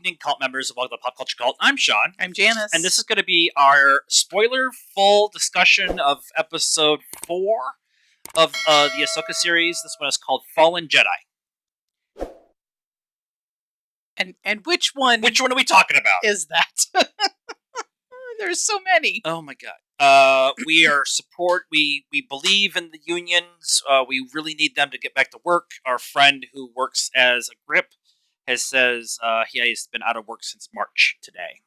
evening, cult members of Welcome to Pop Culture Cult. I'm Sean. I'm Janice. And this is going to be our spoiler-full discussion of episode 4 of the Ahsoka series. This one is called Fallen Jedi. And which one? Which one are we talking about? Is that? There's so many. Oh my god. We are support. We believe in the unions. We really need them to get back to work. Our friend who works as a grip says he has been out of work since March today,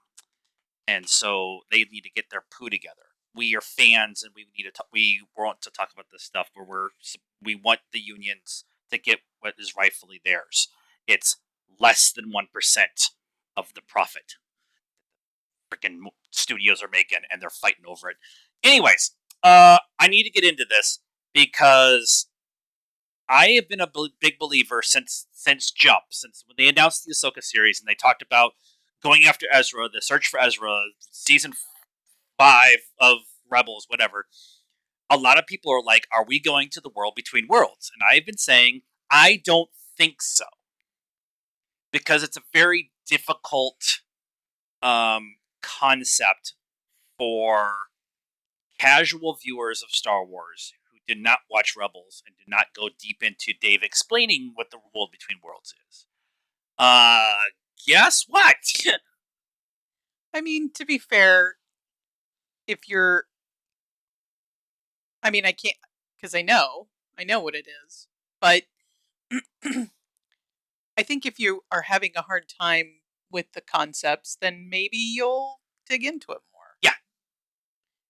and so they need to get their poo together. We are fans, and we need to. We want to talk about this stuff where we want the unions to get what is rightfully theirs. It's less than 1% of the profit freaking studios are making, and they're fighting over it. Anyways, I need to get into this because I have been a big believer since Jump, since when they announced the Ahsoka series and they talked about going after Ezra, the search for Ezra, season 5 of Rebels, whatever. A lot of people are like, "Are we going to the world between worlds?" And I've been saying, I don't think so, because it's a very difficult concept for casual viewers of Star Wars who did not watch Rebels and did not go deep into Dave explaining what the world between worlds is. Guess what? I mean, to be fair, if you're... I mean, I can't... Because I know what it is. But I think if you are having a hard time with the concepts, then maybe you'll dig into it more. Yeah.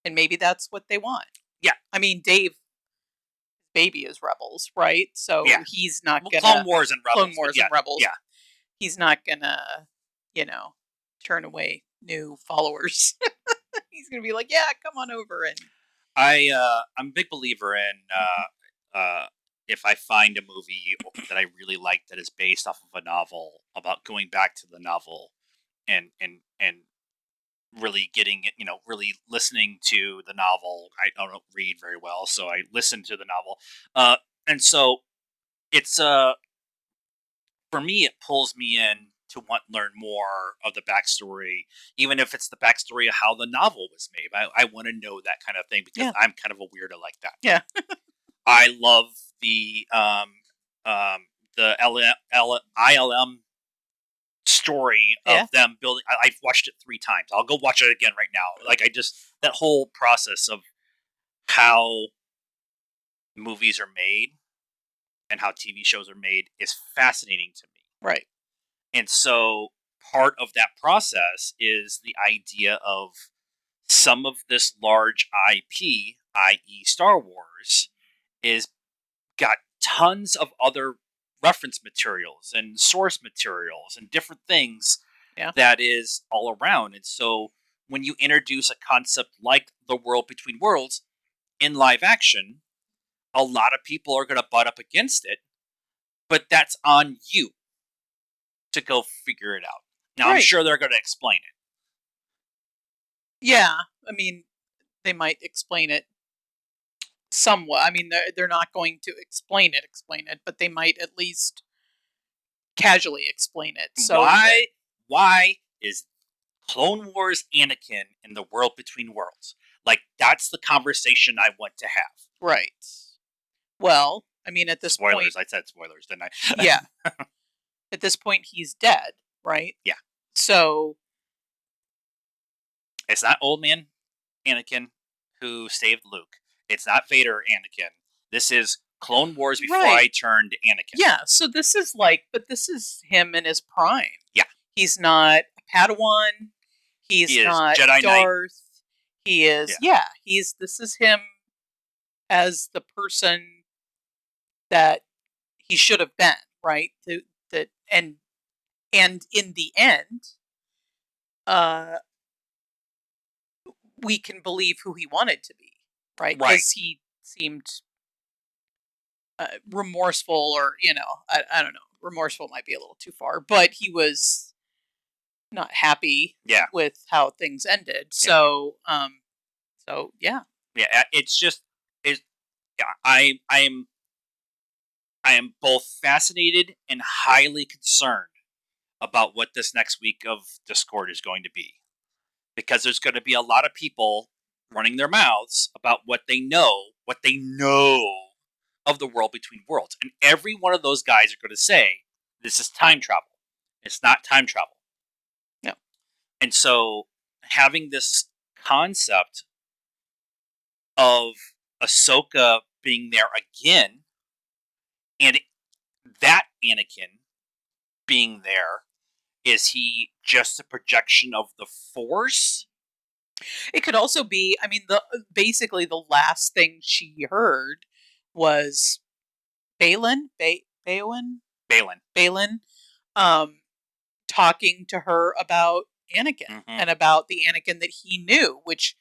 And maybe that's what they want. Yeah. I mean, Dave, baby is Rebels, right? So yeah. He's not gonna... Clone Wars and Rebels. Clone Wars and Rebels. Yeah. He's not gonna, turn away new followers. He's gonna be like, yeah, come on over. And I'm a big believer in if I find a movie that I really like that is based off of a novel, about going back to the novel and really getting it, really listening to the novel. I don't read very well, so I listen to the novel. And so it's for me, it pulls me in to want to learn more of the backstory, even if it's the backstory of how the novel was made. I want to know that kind of thing because I'm kind of a weirdo like that. Yeah. I love the ILM story of them building. I've watched it 3 times. I'll go watch it again right now. Like, that whole process of how movies are made and how TV shows are made is fascinating to me. Right. And so part of that process is the idea of some of this large IP, i.e. Star Wars, is got tons of other reference materials and source materials and different things that is all around. And so when you introduce a concept like the world between worlds in live action, a lot of people are going to butt up against it, but that's on you to go figure it out. Now, I'm sure they're going to explain it. Yeah, I mean, they might explain it somewhat. I mean, they're not going to explain it, but they might at least casually explain it. So why is Clone Wars Anakin in the world between worlds? Like, that's the conversation I want to have. Right. Well, I mean, at this point... I said spoilers, didn't I? Yeah. At this point, he's dead, right? Yeah. So... It's not old man Anakin who saved Luke. It's not Vader Anakin. This is Clone Wars before I turned Anakin. Yeah, so this is but this is him in his prime. Yeah. He's not a Padawan. He's not Jedi Darth. Knight. He is, this is him as the person that he should have been, right? And in the end, we can believe who he wanted to be, right? Because he seemed remorseful, or I don't know. Remorseful might be a little too far, but he was not happy with how things ended. So, yeah. It's just I am both fascinated and highly concerned about what this next week of Discord is going to be, because there's going to be a lot of people running their mouths about what they know of the world between worlds, and every one of those guys are going to say this is time travel. It's not time travel. Yeah. And so having this concept of Ahsoka being there again, and that Anakin being there, is he just a projection of the Force? It could also be, I mean, basically the last thing she heard was Balin, Balin. Balin, um, talking to her about Anakin and about the Anakin that he knew, which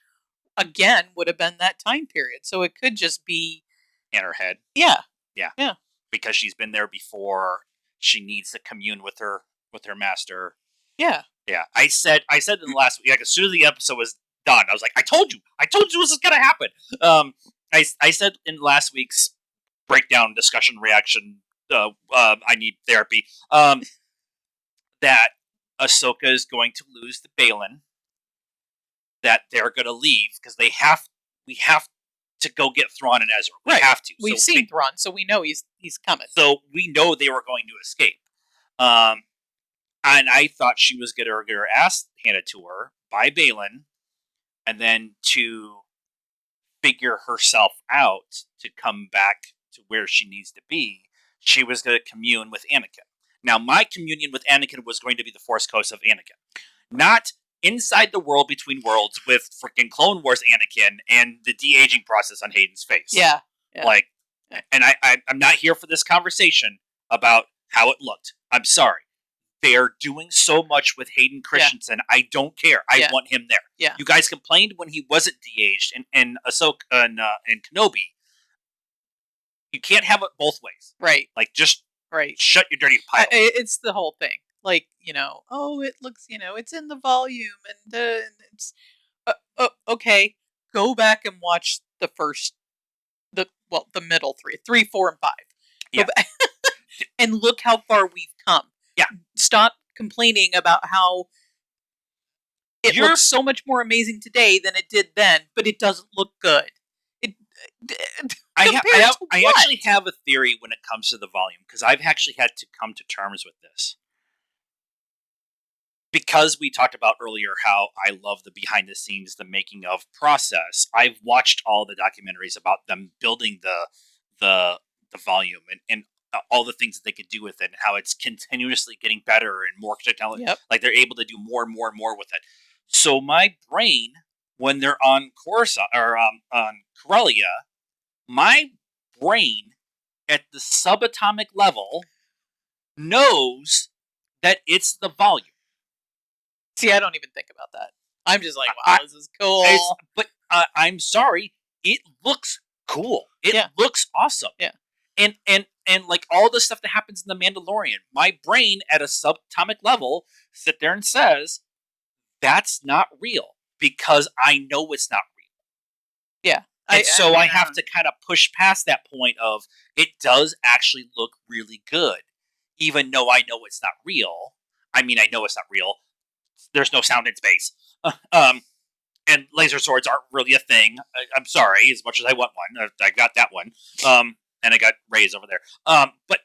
again would have been that time period. So it could just be in her head. Yeah. Yeah. Yeah. Because she's been there before. She needs to commune with her master. Yeah. Yeah. I said in the last week, like, as soon as the episode was done, I was like, I told you this was gonna happen. I said in last week's breakdown discussion reaction, I need therapy. That Ahsoka is going to lose the Balin. That they're going to leave because we have to go get Thrawn and Ezra. We have to. We've seen Thrawn, so we know he's coming. So we know they were going to escape. And I thought she was going to get her ass handed to her by Balin, and then to figure herself out to come back to where she needs to be, she was going to commune with Anakin. Now, my communion with Anakin was going to be the Force Ghost of Anakin, not inside the world between worlds with freaking Clone Wars Anakin and the de-aging process on Hayden's face. Yeah. Like, and I'm not here for this conversation about how it looked. I'm sorry. They're doing so much with Hayden Christensen. Yeah. I don't care. I want him there. Yeah. You guys complained when he wasn't de-aged and Ahsoka and Kenobi. You can't have it both ways. Right. Like, just shut your dirty pile. It's the whole thing. Like, oh, it looks, it's in the volume and it's okay. Go back and watch the middle 3, 4, and 5. Yeah. And look how far we've come. Yeah. Stop complaining about how it looks so much more amazing today than it did then, but it doesn't look good. I actually have a theory when it comes to the volume, because I've actually had to come to terms with this. Because we talked about earlier how I love the behind the scenes, the making of process. I've watched all the documentaries about them building the volume and all the things that they could do with it, and how it's continuously getting better and more technology. Yep. Like, they're able to do more and more and more with it. So my brain, when they're on Coruscant or on Corellia, my brain at the subatomic level knows that it's the volume. See, I don't even think about that. I'm just like, wow, this is cool. But I'm sorry, it looks cool. It looks awesome. Yeah. And like all the stuff that happens in The Mandalorian, my brain at a subatomic level sit there and says, that's not real, because I know it's not real. Yeah. And so I have to kind of push past that point of, it does actually look really good, even though I know it's not real. I mean, I know it's not real. There's no sound in space. And laser swords aren't really a thing. I'm sorry, as much as I want one. I got that one. And I got Rey's over there. But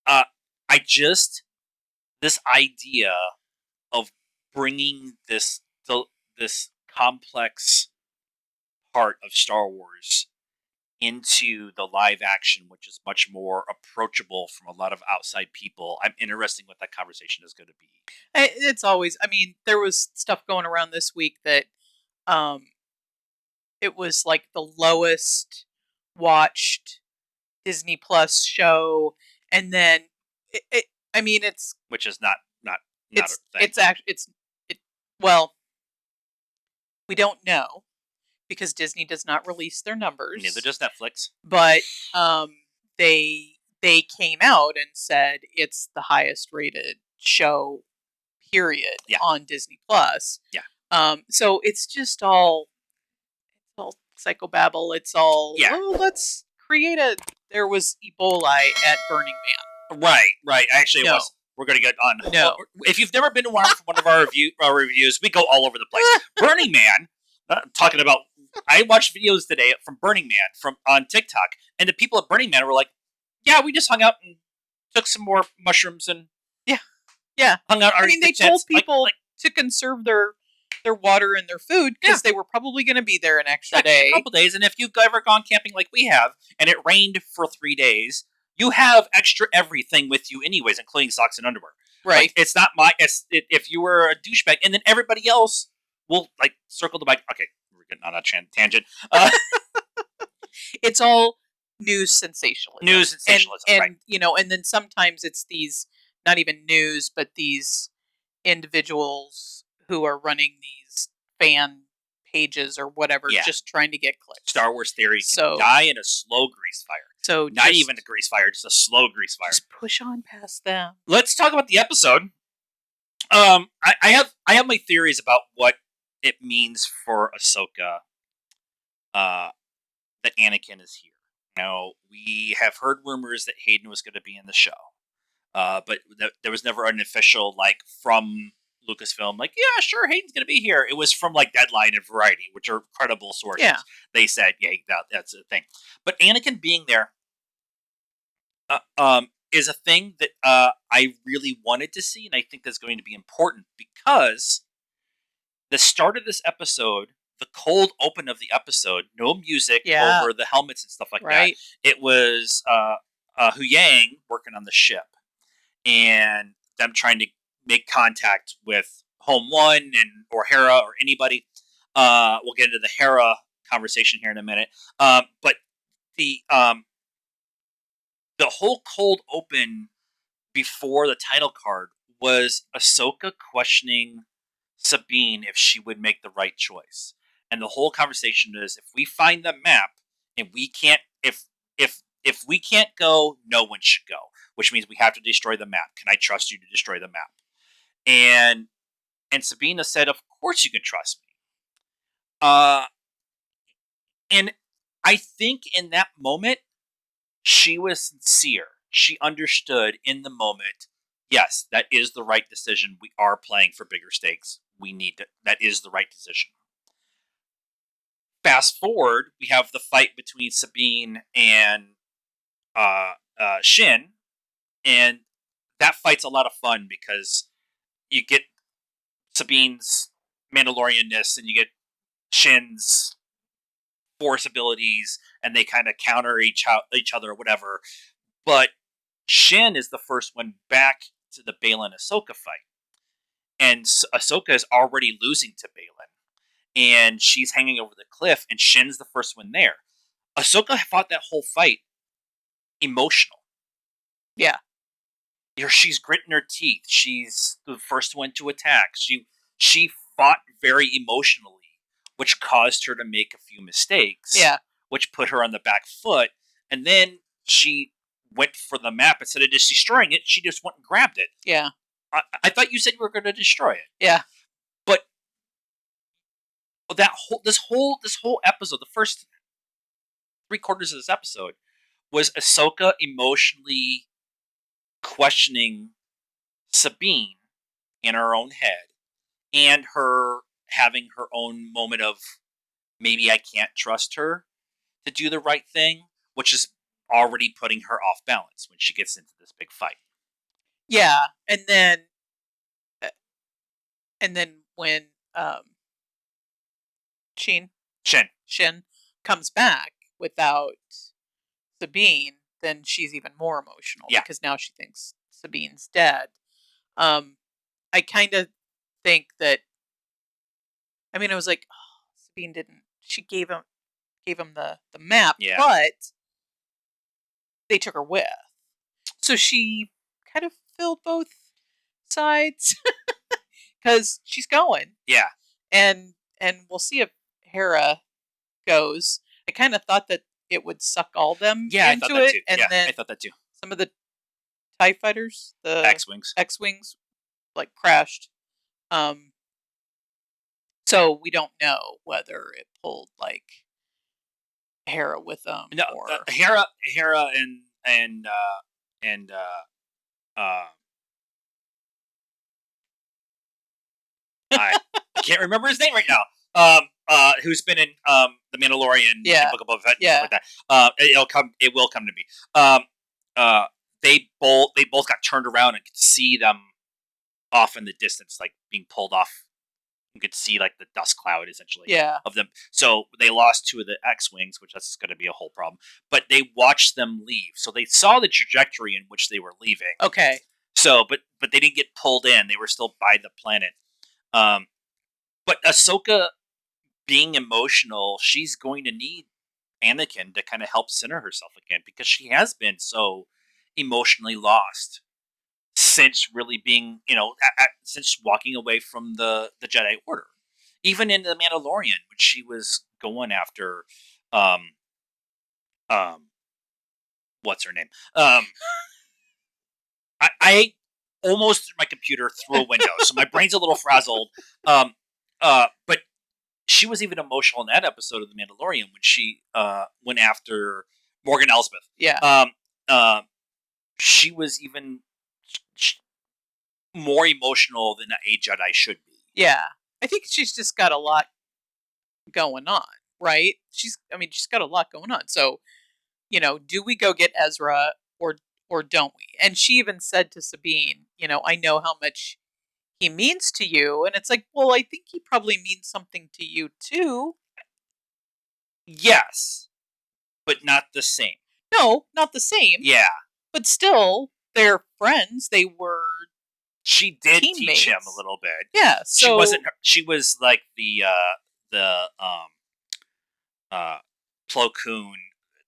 I just, this idea of bringing this complex part of Star Wars into the live action, which is much more approachable from a lot of outside people. I'm interested in what that conversation is going to be. It's always, I mean, there was stuff going around this week that it was like the lowest watched Disney Plus show, and then I mean, it's, which is not it's a thing. It's actually well, we don't know, because Disney does not release their numbers. Neither does Netflix. But they came out and said it's the highest rated show, period, on Disney Plus. Yeah. So it's just all psychobabble. It's all, oh, let's create there was Ebola at Burning Man. Right. Actually, it was. we're going to get on. No. If you've never been to one of our reviews, we go all over the place. Burning Man, talking about. I watched videos today from Burning Man on TikTok, and the people at Burning Man were like, "Yeah, we just hung out and took some more mushrooms and Yeah. hung out." I mean, they told people to conserve their water and their food because they were probably going to be there an extra day. A couple days, and if you've ever gone camping like we have, and it rained for 3 days, you have extra everything with you anyways, including socks and underwear. Right. Like, it's not if you were a douchebag, and then everybody else will like circle the bike. Okay, we're getting on a tangent. It's all news sensationalism. And right. And then sometimes it's these not even news, but these individuals who are running these fan pages or whatever, just trying to get clicks. Star Wars theory can die in a slow grease fire. So not even a grease fire, just a slow grease fire. Just push on past them. Let's talk about the episode. I have my theories about what it means for Ahsoka. That Anakin is here. Now, we have heard rumors that Hayden was going to be in the show, but there was never an official from Lucasfilm, yeah, sure, Hayden's going to be here. It was from Deadline and Variety, which are credible sources. Yeah. They said, yeah, that's a thing. But Anakin being there is a thing that I really wanted to see, and I think that's going to be important because the start of this episode, the cold open of the episode, no music over the helmets and stuff like that. It was Hu Yang working on the ship and them trying to make contact with Home One or Hera or anybody. We'll get into the Hera conversation here in a minute. But the whole cold open before the title card was Ahsoka questioning Sabine if she would make the right choice. And the whole conversation is, if we find the map and we can't, if we can't go, no one should go, which means we have to destroy the map. Can I trust you to destroy the map? And Sabina said, of course you can trust me. And I think in that moment, she was sincere. She understood in the moment, yes, that is the right decision. We are playing for bigger stakes. That is the right decision. Fast forward, we have the fight between Sabine and Shin, and that fight's a lot of fun because you get Sabine's Mandalorianness and you get Shin's Force abilities, and they kind of counter each other or whatever. But Shin is the first one back to the Baylan Ahsoka fight, and Ahsoka is already losing to Baylan. And she's hanging over the cliff, and Shin's the first one there. Ahsoka fought that whole fight emotional. Yeah. She's gritting her teeth. She's the first one to attack. She fought very emotionally, which caused her to make a few mistakes. Yeah. Which put her on the back foot. And then she went for the map. Instead of just destroying it, she just went and grabbed it. Yeah. I thought you said you were going to destroy it. Yeah. But this whole episode, the first 3/4 of this episode, was Ahsoka emotionally questioning Sabine in her own head, and her having her own moment of maybe I can't trust her to do the right thing, which is already putting her off balance when she gets into this big fight. Yeah, and then when Shin comes back without Sabine, then she's even more emotional because now she thinks Sabine's dead. I kind of think that. I mean, I was like, oh, Sabine didn't. She gave him the map, but they took her with, so she kind of filled both sides because she's going. Yeah, and we'll see if Hera goes. I kind of thought that it would suck all them into I thought that it, too. and then I thought that too. Some of the TIE fighters, the X-wings, crashed. So we don't know whether it pulled Hera with them. No, or Hera and I can't remember his name right now. Who's been in The Mandalorian and Book of Boba Fett and stuff like that. It will come to me. Um, they both got turned around and could see them off in the distance, like being pulled off. You could see like the dust cloud essentially of them. So they lost two of the X-wings, which that's going to be a whole problem. But they watched them leave, so they saw the trajectory in which they were leaving. Okay. So, but they didn't get pulled in; they were still by the planet. But Ahsoka being emotional, she's going to need Anakin to kind of help center herself again because she has been so emotionally lost since really being, since walking away from the Jedi Order. Even in The Mandalorian, when she was going after, um, um, what's her name? I almost threw my computer through a window, so my brain's a little frazzled. But she was even emotional in that episode of The Mandalorian when she went after Morgan Elsbeth. Yeah. She was even more emotional than a Jedi should be. Yeah. I think she's just got a lot going on, right? She's got a lot going on. So, do we go get Ezra or don't we? And she even said to Sabine, I know how much he means to you. And it's like, well, I think he probably means something to you too. Yes, but not the same. No, not the same. Yeah. But still, they're friends. They were. She did teammates. Teach him a little bit. Yeah. So she wasn't. She was like the Plo Koon,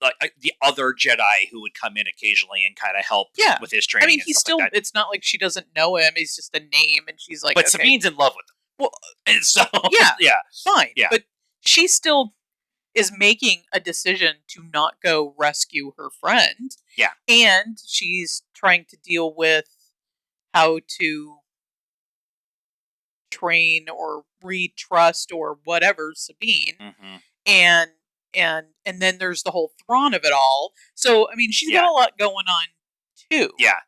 like the other Jedi who would come in occasionally and kind of help with his training. I mean, he's still. Like it's not like she doesn't know him. He's just a name, and she's like. But okay. Sabine's in love with him. Well, and so yeah, fine. Yeah, but she still is making a decision to not go rescue her friend. Yeah, and she's trying to deal with how to train or retrust or whatever Sabine, and then there's the whole Thrawn of it all. So I mean, she's got a lot going on too. Yeah.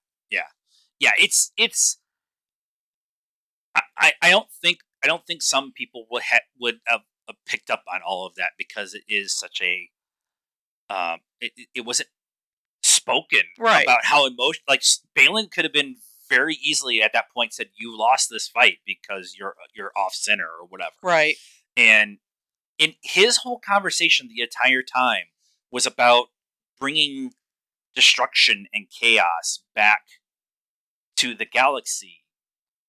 I don't think some people would have picked up on all of that because it is such a it wasn't spoken about how emotional. Like Balin could have been very easily at that point said you lost this fight because you're off center or whatever. Right. And in his whole conversation the entire time was about bringing destruction and chaos back to the galaxy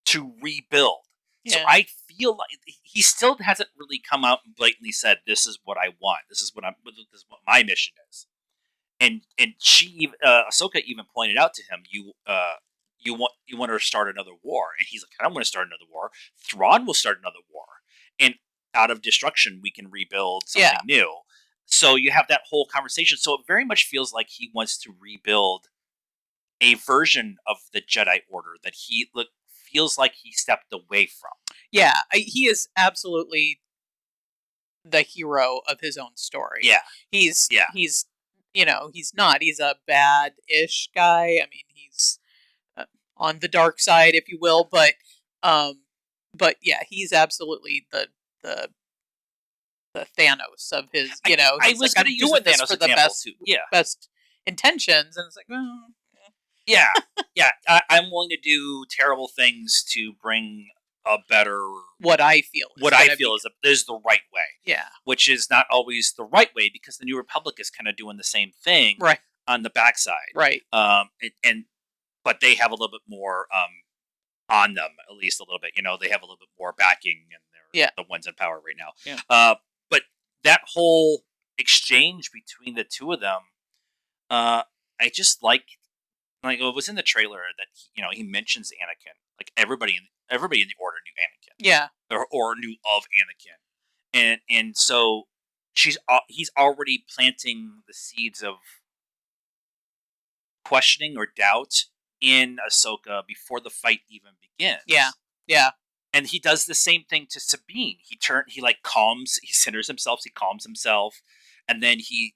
to rebuild. Yeah. So I feel like he still hasn't really come out and blatantly said, "This is what I want. This is what my mission is." And she, Ahsoka, even pointed out to him, "You want to start another war?" And he's like, "I don't want to start another war. Thrawn will start another war, and out of destruction, we can rebuild something new." So you have that whole conversation. So it very much feels like he wants to rebuild a version of the Jedi Order that he feels like he stepped away from. Yeah, he is absolutely the hero of his own story. Yeah, he's he's not. He's a bad-ish guy. I mean, he's on the dark side, if you will. But yeah, he's absolutely the Thanos of his. I was going to use the Thanos for the best intentions, and it's like, well. Yeah, I'm willing to do terrible things to bring a better. What I feel is the right way. Yeah, which is not always the right way because the New Republic is kind of doing the same thing, right, on the backside, right. But they have a little bit more on them, at least a little bit. They have a little bit more backing, and they're the ones in power right now. Yeah. But that whole exchange between the two of them, I just like it was in the trailer that he mentions Anakin. Like everybody in the Order knew Anakin. Yeah. Or knew of Anakin, and so he's already planting the seeds of questioning or doubt in Ahsoka before the fight even begins. Yeah. And he does the same thing to Sabine. He centers himself, he calms himself, and then he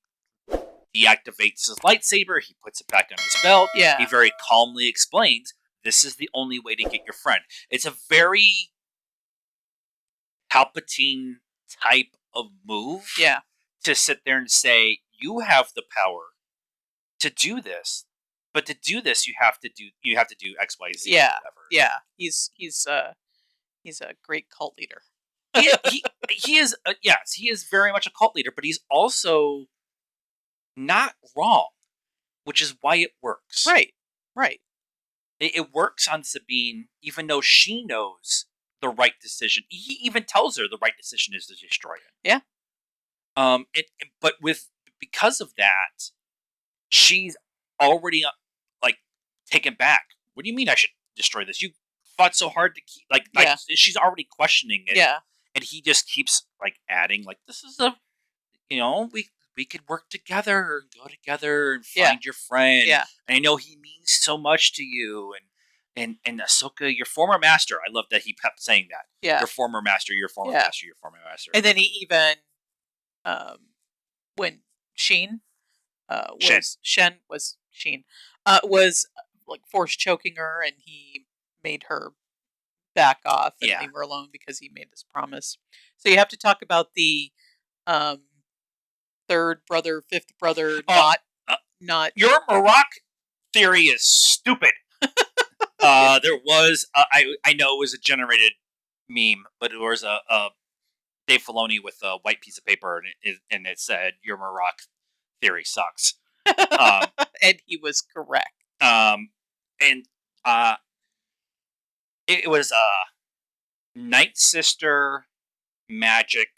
deactivates his lightsaber, he puts it back on his belt. Yeah. He very calmly explains, this is the only way to get your friend. It's a very Palpatine type of move. Yeah. To sit there and say, you have the power to do this, but to do this, you have to do X, Y, Z, Yeah. whatever. Yeah. He's a great cult leader. He is yes, he is very much a cult leader, but he's also not wrong, which is why it works. Right. Right. It works on Sabine, even though she knows the right decision. He even tells her the right decision is to destroy it. Yeah. But because of that, she's already like taken back. What do you mean I should destroy this? You fought so hard to keep Yeah. she's already questioning it. Yeah. And he just keeps adding this is we could work together and go together and Yeah. find your friend. Yeah. And I know he means so much to you and Ahsoka, your former master. I love that he kept saying that. Yeah. Your former master, your former Yeah. master, your former master. And then he even, when Sheen was like force choking her, and he made her back off and Yeah. leave her alone because he made this promise. So you have to talk about the um, third brother, fifth brother, not. Your Marok theory is stupid. There was I know it was a generated meme, but it was a Dave Filoni with a white piece of paper, and it said your Marok theory sucks. And he was correct. And it was Night Sister magic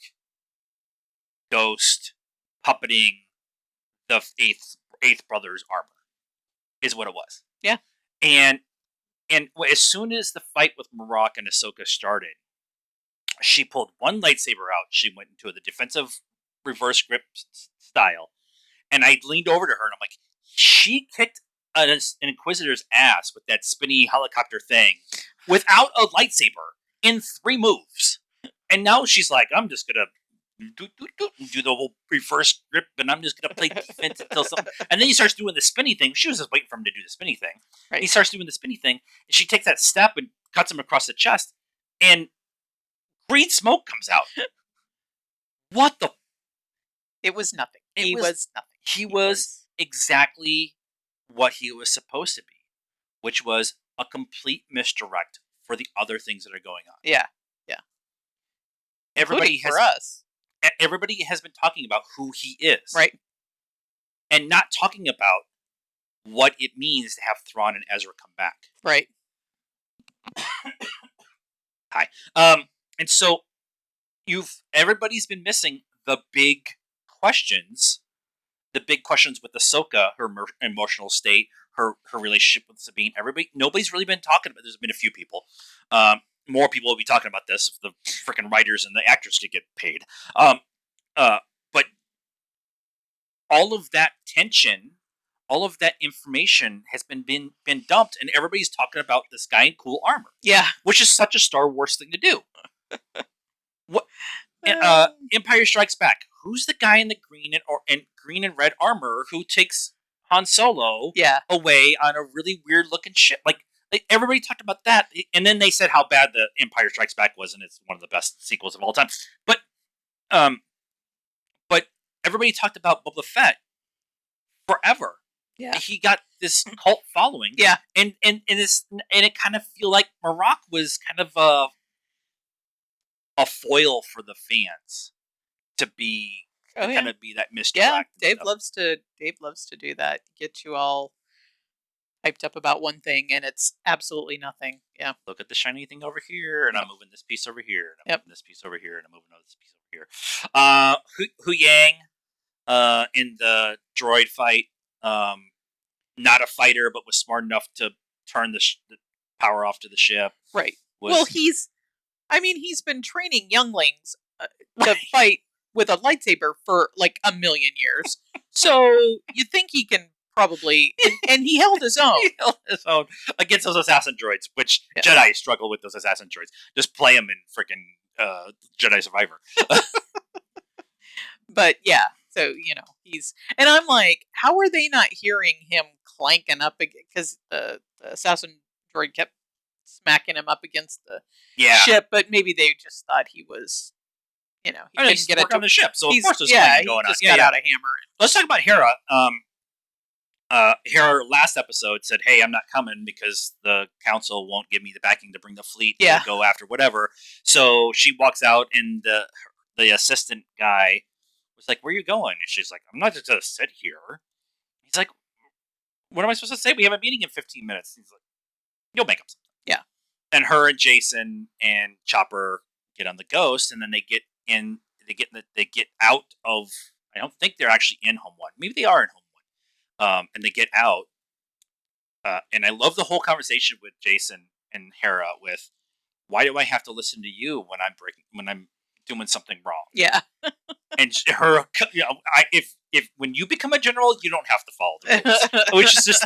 ghost puppeting the eighth brother's armor is what it was. Yeah. And as soon as the fight with Marok and Ahsoka started, she pulled one lightsaber out. She went into the defensive reverse grip style, and I leaned over to her and I'm like, she kicked an Inquisitor's ass with that spinny helicopter thing without a lightsaber in 3 moves. And now she's like, I'm just gonna do the whole reverse grip, and I'm just gonna play defense until something. And then he starts doing the spinny thing. She was just waiting for him to do the spinny thing. Right. He starts doing the spinny thing, and she takes that step and cuts him across the chest, and green smoke comes out. What the? It was nothing. He was nothing. He was exactly what he was supposed to be, which was a complete misdirect for the other things that are going on. Yeah. Yeah. Everybody for us. Everybody has been talking about who he is. Right. And not talking about what it means to have Thrawn and Ezra come back. Right. Hi. And so everybody's been missing the big questions with Ahsoka, her emotional state, her relationship with Sabine. Nobody's really been talking about. There's been a few people. More people will be talking about this if the freaking writers and the actors could get paid. But all of that tension, all of that information has been dumped, and everybody's talking about this guy in cool armor. Yeah, which is such a Star Wars thing to do. What? Empire Strikes Back. Who's the guy in the green and red armor who takes Han Solo away on a really weird looking ship? Like everybody talked about that, and then they said how bad the Empire Strikes Back was, and it's one of the best sequels of all time. But everybody talked about Boba Fett forever. Yeah, he got this cult following. Yeah, and it kind of feel like Marok was kind of a foil for the fans to be kind of be that misdirect. Yeah, Dave loves to do that. Get you all hyped up about one thing, and it's absolutely nothing. Yeah. Look at the shiny thing over here, and I'm moving this piece over here, and I'm moving this piece over here, and I'm moving this piece over here. Hu Yang, in the droid fight, not a fighter, but was smart enough to turn the power off to the ship. Right. Well, he's been training younglings to fight with a lightsaber for like a million years. So you think he can probably, and he held his own. He held his own against those assassin droids, which Jedi struggle with those assassin droids. Just play them in freaking Jedi Survivor. But yeah, so and I'm like, how are they not hearing him clanking up again? Because the assassin droid kept smacking him up against the Yeah. ship, but maybe they just thought he was, he couldn't get work it on the ship, so of he's course there's yeah, swinging he going on. just got out a hammer. Let's talk about Hera. Hera last episode said, "Hey, I'm not coming because the council won't give me the backing to bring the fleet to go after whatever." So she walks out, and the assistant guy was like, "Where are you going?" And she's like, "I'm not just gonna sit here." He's like, "What am I supposed to say? We have a meeting in 15 minutes." He's like, "You'll make up something." Yeah. And her and Jason and Chopper get on the Ghost, and then they get in. They get out of. I don't think they're actually in Home One. Maybe they are in Home One. And they get out. And I love the whole conversation with Jason and Hera. With why do I have to listen to you when I'm doing something wrong? Yeah. And her, if when you become a general, you don't have to follow the rules, which is just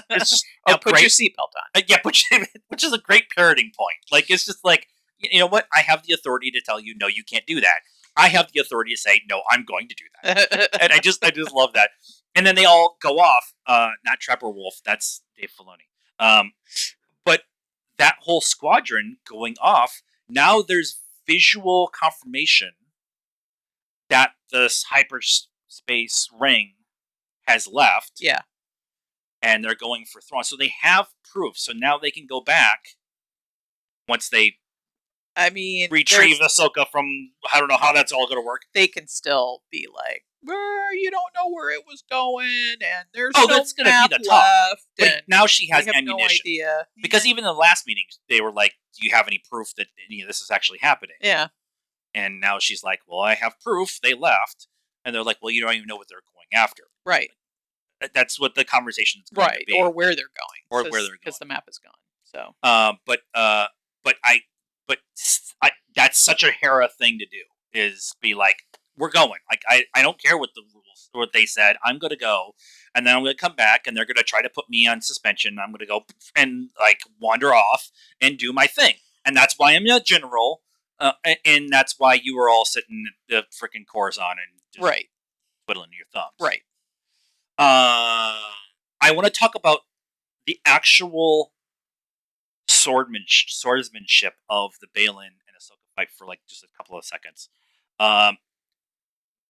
now put your seatbelt on. Which is a great parroting point. Like it's just like, you know what? I have the authority to tell you no, you can't do that. I have the authority to say no, I'm going to do that. And I just love that. And then they all go off. Not Trapper Wolf. That's Dave Filoni. But that whole squadron going off. Now there's visual confirmation that this hyperspace ring has left. Yeah. And they're going for Thrawn. So they have proof. So now they can go back once they retrieve Ahsoka from, I don't know how that's all going to work. They can still be like, you don't know where it was going, and there's that's going to be the talk. But now she has ammunition. No idea. Because even in the last meeting, they were like, do you have any proof that any of this is actually happening? Yeah. And now she's like, well, I have proof. They left. And they're like, well, you don't even know what they're going after. Right. That's what the conversation is going to be. Or where they're going. Or where they're going. Because the map is gone. So. But that's such a Hera thing to do, is be like, we're going. Like, I don't care what the rules, what they said. I'm going to go, and then I'm going to come back, and they're going to try to put me on suspension. I'm going to go and, like, wander off and do my thing. And that's why I'm a general, and that's why you were all sitting at the freaking Coruscant and just twiddling your thumbs. Right. I want to talk about the actual swordsmanship of the Balin and Ahsoka fight for like just a couple of seconds.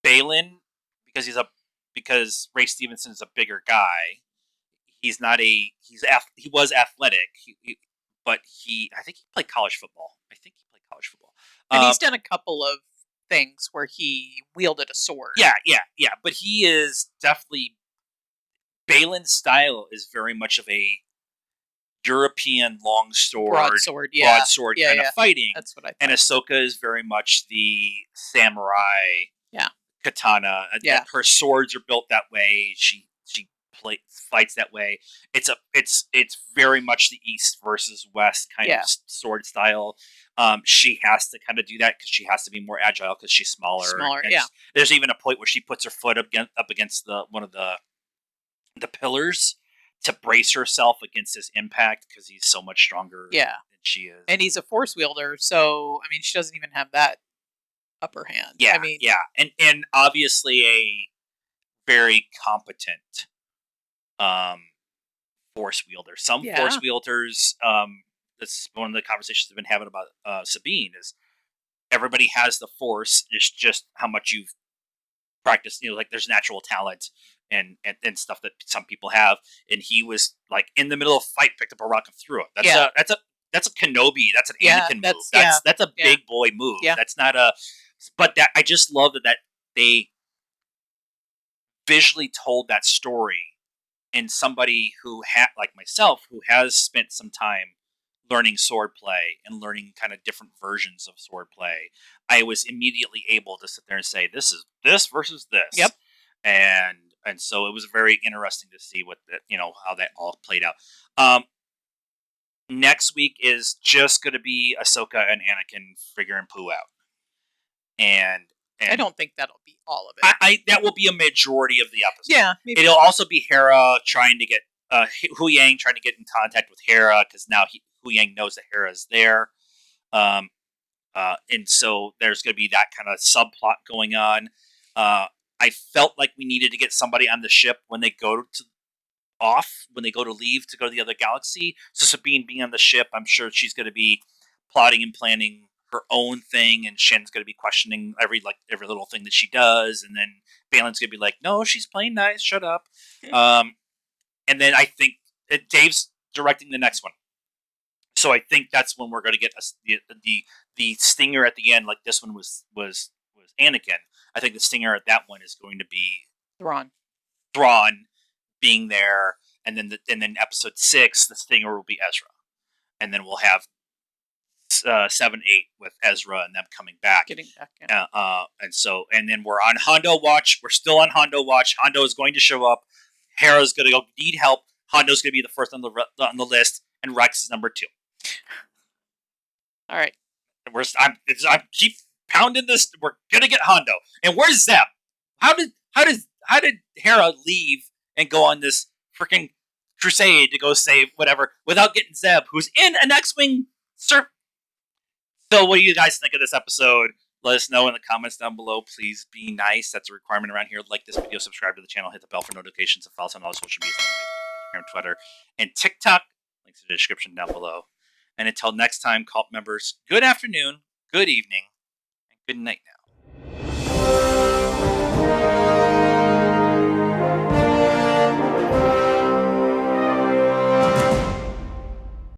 Balin, because Ray Stevenson is a bigger guy, he was athletic, but I think he played college football. And he's done a couple of things where he wielded a sword. Yeah. But he is definitely, Balin's style is very much of a European long sword, broadsword kind of fighting. That's what I thought. And Ahsoka is very much the samurai, katana. Yeah, her swords are built that way. She fights that way. It's very much the East versus West kind of sword style. She has to kind of do that because she has to be more agile because she's smaller. There's even a point where she puts her foot up against one of the pillars to brace herself against his impact because he's so much stronger than she is. And he's a force wielder, so I mean, she doesn't even have that upper hand. Yeah, and obviously a very competent force wielder. Some force wielders, this is one of the conversations I've been having about Sabine, is everybody has the force. It's just how much you've practiced. Like there's natural talent and stuff that some people have, and he was like in the middle of a fight, picked up a rock and threw it. That's a Kenobi. That's an Anakin move. That's a big boy move. Yeah. That's not a. But that I just love that they visually told that story, and somebody who like myself, who has spent some time learning swordplay and learning kind of different versions of swordplay, I was immediately able to sit there and say, this is this versus this. Yep. And so it was very interesting to see how that all played out. Next week is just going to be Ahsoka and Anakin figuring poo out. And I don't think that'll be all of it. That will be a majority of the episode. Yeah. Maybe. It'll also be Hera trying to get, Hu Yang trying to get in contact with Hera, because now Hu Yang knows that Hera is there. And so there's going to be that kind of subplot going on. I felt like we needed to get somebody on the ship when they go to off when they go to leave to go to the other galaxy. So Sabine being on the ship, I'm sure she's going to be plotting and planning her own thing, and Shin's going to be questioning every little thing that she does, and then Balin's going to be like, "No, she's playing nice. Shut up." And then I think Dave's directing the next one, so I think that's when we're going to get the stinger at the end. Like this one was Anakin. I think the stinger at that one is going to be Thrawn being there, and then episode 6, the stinger will be Ezra, and then we'll have 7, 8 with Ezra and them coming back. Getting back, yeah. And then we're on Hondo watch. We're still on Hondo watch. Hondo is going to show up. Hera's going to go need help. Hondo's going to be the first on the list, and Rex is number 2. All right. I keep pounding this. We're gonna get Hondo. And where's Zeb? How did Hera leave and go on this freaking crusade to go save whatever without getting Zeb, who's in an X-wing? Sir. So, what do you guys think of this episode? Let us know in the comments down below. Please be nice. That's a requirement around here. Like this video, subscribe to the channel, hit the bell for notifications, and follow us on all social media, Facebook, Instagram, Twitter, and TikTok. Links in the description down below. And until next time, cult members, good afternoon, good evening, and good night now.